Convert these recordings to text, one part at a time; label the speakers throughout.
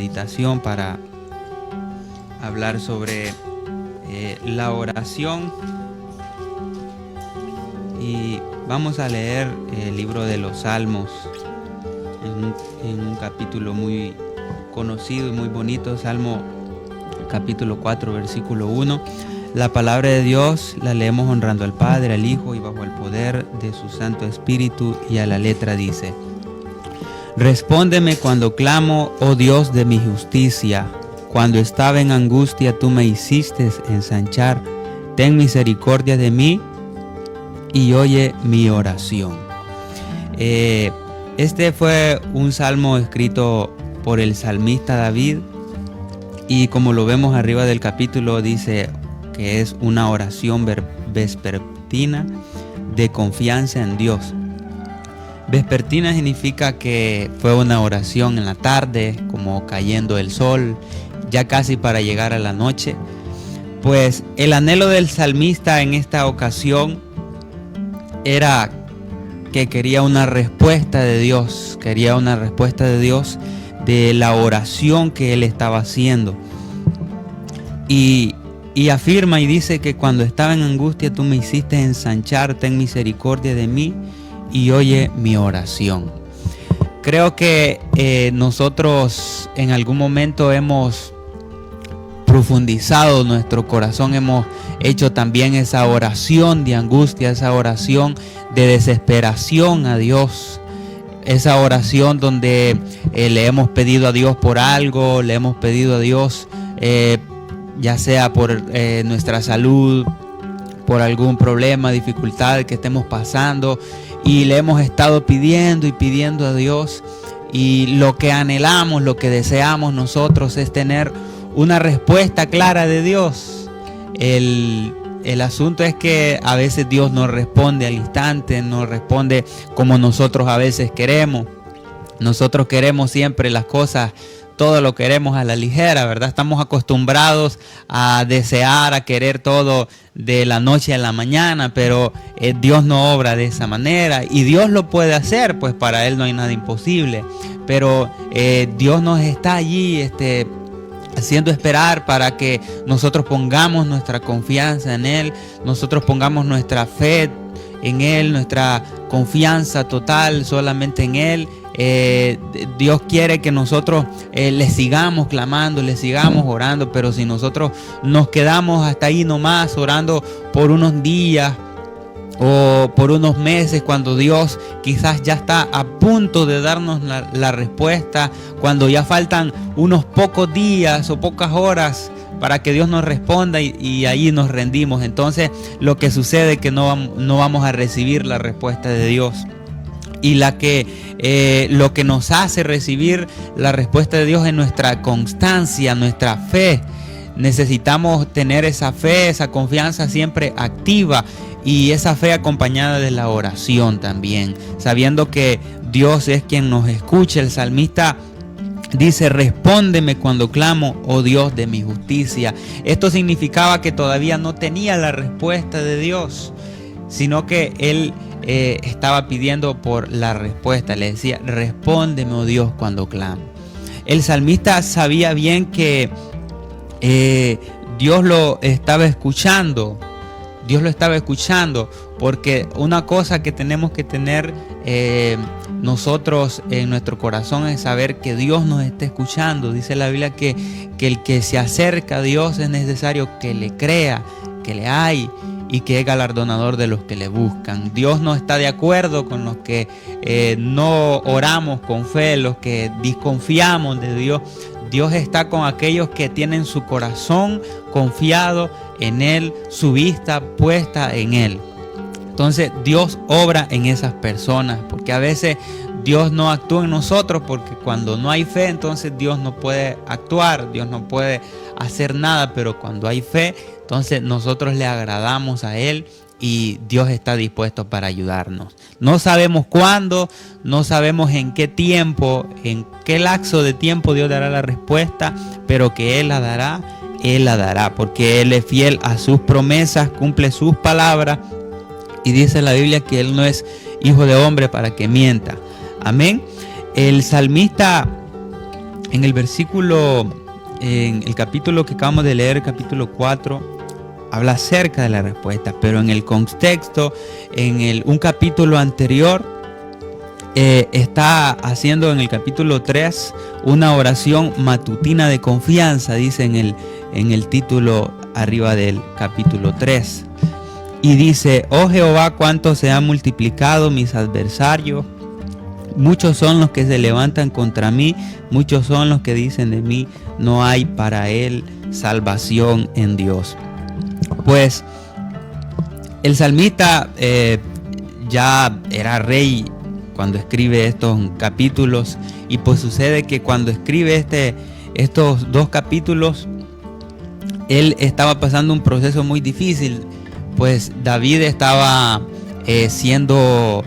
Speaker 1: meditación para hablar sobre la oración. Y vamos a leer el libro de los Salmos en un capítulo muy conocido y muy bonito, Salmo capítulo 4, versículo 1. La palabra de Dios la leemos honrando al Padre, al Hijo y bajo el poder de su Santo Espíritu, y a la letra dice: Respóndeme cuando clamo, oh Dios de mi justicia. Cuando estaba en angustia, tú me hiciste ensanchar. Ten misericordia de mí y oye mi oración. Este fue un salmo escrito por el salmista David, y como lo vemos arriba del capítulo, dice que es una oración vespertina de confianza en Dios. Vespertina significa que fue una oración en la tarde, como cayendo el sol, ya casi para llegar a la noche. Pues el anhelo del salmista en esta ocasión era que quería una respuesta de Dios, de la oración que él estaba haciendo. Y afirma y dice que cuando estaba en angustia tú me hiciste ensanchar, ten misericordia de mí y oye mi oración. Creo que nosotros en algún momento hemos profundizado nuestro corazón, hemos hecho también esa oración de angustia, esa oración de desesperación a Dios, esa oración donde le hemos pedido a Dios por algo, le hemos pedido a Dios ya sea por nuestra salud, por algún problema, dificultad que estemos pasando, y le hemos estado pidiendo y pidiendo a Dios, y lo que anhelamos, lo que deseamos nosotros es tener una respuesta clara de Dios. El asunto es que a veces Dios no responde al instante, no responde como nosotros a veces queremos. Nosotros queremos siempre las cosas, todo lo queremos a la ligera, ¿verdad? Estamos acostumbrados a desear, a querer todo de la noche a la mañana, pero Dios no obra de esa manera, y Dios lo puede hacer, pues para Él no hay nada imposible, pero Dios nos está allí haciendo esperar para que nosotros pongamos nuestra confianza en Él, nosotros pongamos nuestra fe en Él, nuestra confianza total solamente en Él. Dios quiere que nosotros le sigamos clamando, le sigamos orando, pero si nosotros nos quedamos hasta ahí nomás orando por unos días o por unos meses, cuando Dios quizás ya está a punto de darnos la respuesta, cuando ya faltan unos pocos días o pocas horas para que Dios nos responda, y ahí nos rendimos, entonces lo que sucede es que no vamos a recibir la respuesta de Dios. Y lo que nos hace recibir la respuesta de Dios es nuestra constancia, nuestra fe. Necesitamos tener esa fe, esa confianza siempre activa, y esa fe acompañada de la oración también, sabiendo que Dios es quien nos escucha. El salmista dice: respóndeme cuando clamo, oh Dios de mi justicia. Esto significaba que todavía no tenía la respuesta de Dios, sino que él estaba pidiendo por la respuesta. Le decía: respóndeme, oh Dios, cuando clamo. El salmista sabía bien que Dios lo estaba escuchando. Dios lo estaba escuchando, porque una cosa que tenemos que tener nosotros en nuestro corazón es saber que Dios nos está escuchando. Dice la Biblia que el que se acerca a Dios es necesario que le crea, que le hay, y que es galardonador de los que le buscan. Dios no está de acuerdo con los que no oramos con fe, los que desconfiamos de Dios. Dios está con aquellos que tienen su corazón confiado en Él, su vista puesta en Él. Entonces Dios obra en esas personas, porque a veces Dios no actúa en nosotros, porque cuando no hay fe, entonces Dios no puede actuar, Dios no puede hacer nada, pero cuando hay fe, entonces nosotros le agradamos a Él, y Dios está dispuesto para ayudarnos. No sabemos cuándo, no sabemos en qué tiempo, en qué lapso de tiempo Dios dará la respuesta, pero que Él la dará, porque Él es fiel a sus promesas, cumple sus palabras, y dice la Biblia que Él no es hijo de hombre para que mienta. Amén. El salmista En el capítulo que acabamos de leer, capítulo 4, habla acerca de la respuesta, pero en el contexto, un capítulo anterior, está haciendo en el capítulo 3 una oración matutina de confianza, dice en el título arriba del capítulo 3. Y dice: oh Jehová, cuánto se han multiplicado mis adversarios. Muchos son los que se levantan contra mí, muchos son los que dicen de mí, no hay para él salvación en Dios. Pues el salmista ya era rey cuando escribe estos capítulos, y pues sucede que cuando escribe estos 2 capítulos, él estaba pasando un proceso muy difícil, pues David estaba siendo...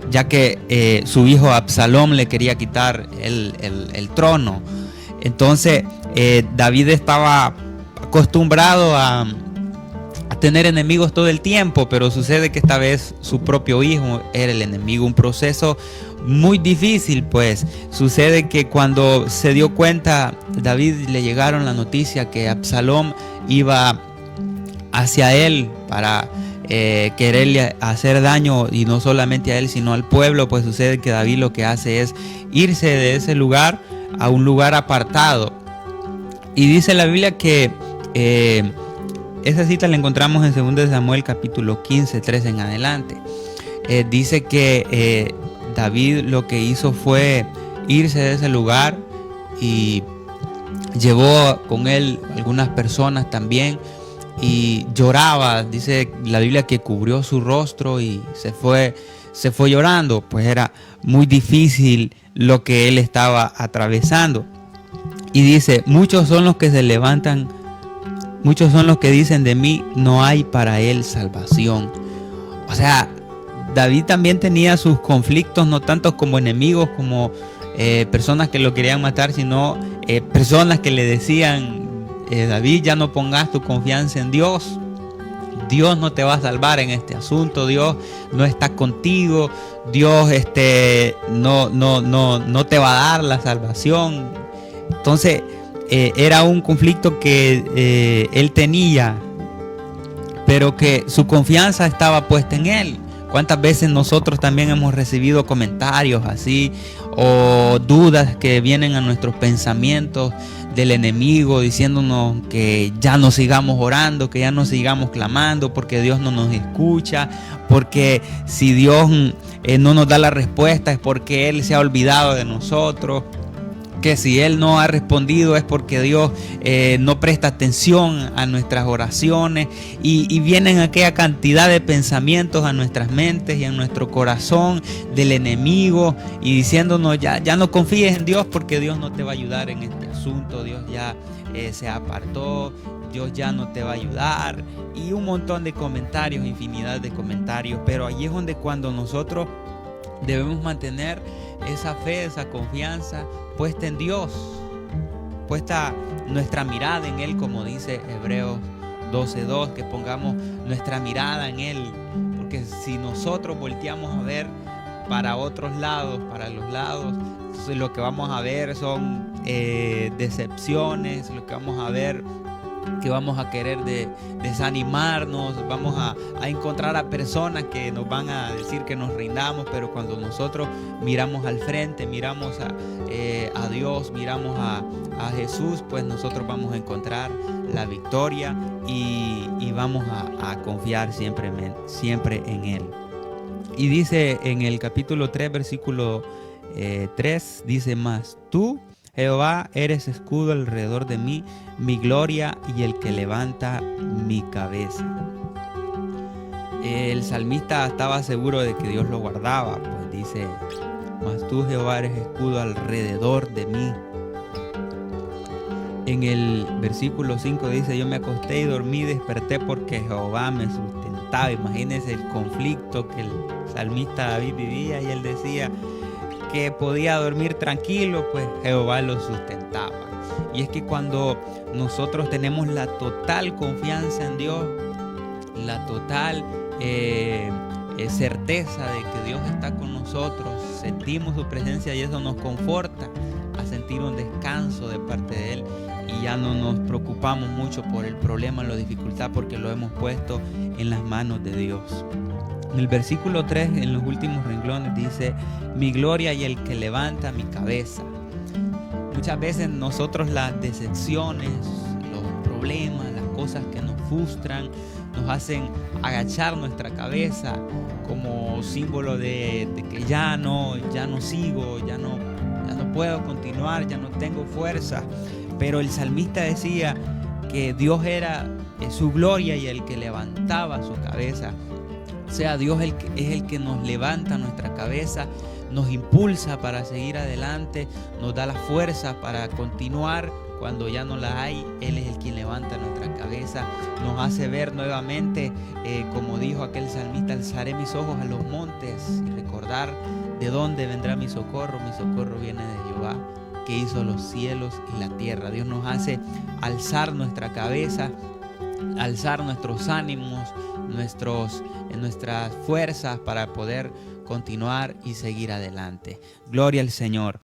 Speaker 1: ya que su hijo Absalom le quería quitar el trono. Entonces David estaba acostumbrado a tener enemigos todo el tiempo, pero sucede que esta vez su propio hijo era el enemigo. Un proceso muy difícil, pues. Sucede que cuando se dio cuenta, David, le llegaron la noticia que Absalom iba hacia él para quererle hacer daño, y no solamente a él sino al pueblo, pues sucede que David lo que hace es irse de ese lugar a un lugar apartado. Y dice la Biblia que esa cita la encontramos en 2 Samuel capítulo 15, 3 en adelante. Dice que David lo que hizo fue irse de ese lugar, y llevó con él algunas personas también, y lloraba. Dice la Biblia que cubrió su rostro y se fue llorando, pues era muy difícil lo que él estaba atravesando. Y dice: muchos son los que se levantan, muchos son los que dicen de mí, no hay para él salvación. O sea, David también tenía sus conflictos, no tanto como enemigos, como personas que lo querían matar, sino personas que le decían: David, ya no pongas tu confianza en Dios. Dios no te va a salvar en este asunto. Dios no está contigo. Dios no te va a dar la salvación. Entonces era un conflicto que él tenía, pero que su confianza estaba puesta en él. ¿Cuántas veces nosotros también hemos recibido comentarios así, o dudas que vienen a nuestros pensamientos del enemigo, diciéndonos que ya no sigamos orando, que ya no sigamos clamando, porque Dios no nos escucha, porque si Dios no nos da la respuesta es porque Él se ha olvidado de nosotros, que si Él no ha respondido es porque Dios no presta atención a nuestras oraciones, y vienen aquella cantidad de pensamientos a nuestras mentes y a nuestro corazón del enemigo, y diciéndonos: ya no confíes en Dios, porque Dios no te va a ayudar en este asunto, Dios ya se apartó, Dios ya no te va a ayudar, y un montón de comentarios, infinidad de comentarios. Pero allí es donde cuando nosotros debemos mantener esa fe, esa confianza puesta en Dios, puesta nuestra mirada en Él, como dice Hebreos 12:2, que pongamos nuestra mirada en Él, porque si nosotros volteamos a ver para otros lados, para los lados, lo que vamos a ver son decepciones, lo que vamos a ver, que vamos a querer desanimarnos, vamos a encontrar a personas que nos van a decir que nos rindamos, pero cuando nosotros miramos al frente, miramos a Dios, miramos a Jesús, pues nosotros vamos a encontrar la victoria y vamos a confiar siempre en Él. Y dice en el capítulo 3, versículo 3, dice: mas tú, Jehová, eres escudo alrededor de mí, mi gloria y el que levanta mi cabeza. El salmista estaba seguro de que Dios lo guardaba, pues dice: mas tú, Jehová, eres escudo alrededor de mí. En el versículo 5 dice: yo me acosté y dormí, desperté porque Jehová me sustentaba. Imagínense el conflicto que el salmista David vivía, y él decía que podía dormir tranquilo, pues Jehová lo sustentaba. Y es que cuando nosotros tenemos la total confianza en Dios, la total certeza de que Dios está con nosotros, sentimos su presencia y eso nos conforta. sentir un descanso de parte de Él y ya no nos preocupamos mucho por el problema, la dificultad, porque lo hemos puesto en las manos de Dios. En el versículo 3, en los últimos renglones, dice: mi gloria y el que levanta mi cabeza. Muchas veces nosotros las decepciones, los problemas, las cosas que nos frustran, nos hacen agachar nuestra cabeza como símbolo de que ya no sigo, ya no puedo continuar, ya no tengo fuerza. Pero el salmista decía que Dios era su gloria y el que levantaba su cabeza. O sea, Dios es el que nos levanta nuestra cabeza, nos impulsa para seguir adelante, nos da la fuerza para continuar cuando ya no la hay. Él es el quien levanta nuestra cabeza, nos hace ver nuevamente, como dijo aquel salmista: alzaré mis ojos a los montes y recordar de dónde vendrá mi socorro viene de Jehová, que hizo los cielos y la tierra. Dios nos hace alzar nuestra cabeza, alzar nuestros ánimos, nuestras fuerzas para poder continuar y seguir adelante. Gloria al Señor.